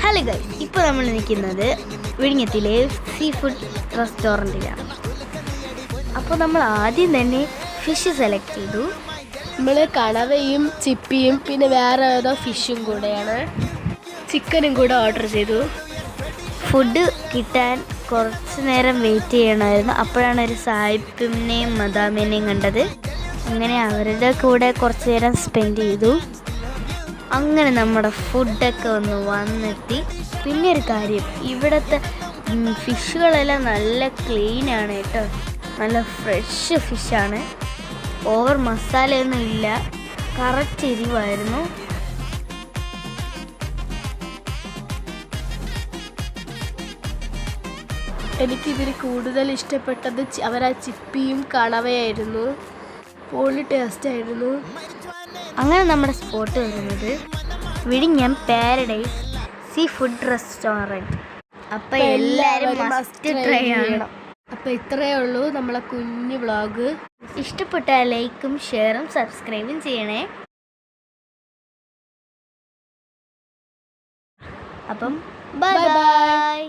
Hello guys, ഇപ്പോൾ നമ്മൾ നിൽക്കുന്നത് വിഴിഞ്ഞത്തിലെ സീ ഫുഡ് റെസ്റ്റോറൻറ്റിലാണ്. അപ്പോൾ നമ്മൾ ആദ്യം തന്നെ ഫിഷ് സെലക്ട് ചെയ്തു. നമ്മൾ കണവയും ചിപ്പിയും പിന്നെ വേറെ ഏതോ ഫിഷും കൂടെയാണ്, ചിക്കനും കൂടെ ഓർഡർ ചെയ്തു. ഫുഡ് കിട്ടാൻ കുറച്ച് നേരം വെയിറ്റ് ചെയ്യണമായിരുന്നു. അപ്പോഴാണ് ഒരു സാഹിബിനെയും മദാമിനെയും കണ്ടത്. അങ്ങനെ അവരുടെ കൂടെ കുറച്ച് നേരം സ്പെൻഡ് ചെയ്തു. അങ്ങനെ നമ്മുടെ ഫുഡൊക്കെ ഒന്ന് വന്നെത്തി. പിന്നെ ഒരു കാര്യം, ഇവിടുത്തെ ഫിഷുകളെല്ലാം നല്ല ക്ലീനാണ് കേട്ടോ. നല്ല ഫ്രഷ് ഫിഷാണ്. ഓവർ മസാലയൊന്നും ഇല്ല, കറക്റ്റ് എരിവായിരുന്നു. എനിക്കിതിൽ കൂടുതൽ ഇഷ്ടപ്പെട്ടത് അവരാ ചിപ്പിയും കണവയായിരുന്നു. പൊളി ടേസ്റ്റായിരുന്നു. അങ്ങനെ നമ്മുടെ സ്പോട്ട് വരുന്നത് വിഴിഞ്ഞം പാരഡൈസ് സീ ഫുഡ് റെസ്റ്റോറൻറ്റ്. അപ്പം എല്ലാവരും മസ്റ്റ് ട്രൈ ചെയ്യണം. അപ്പോൾ ഇത്രയേ ഉള്ളൂ നമ്മളെ കുഞ്ഞു വ്ളോഗ്. ഇഷ്ടപ്പെട്ടാൽ ലൈക്കും ഷെയറും സബ്സ്ക്രൈബും ചെയ്യണേ. അപ്പം ബൈ ബൈ.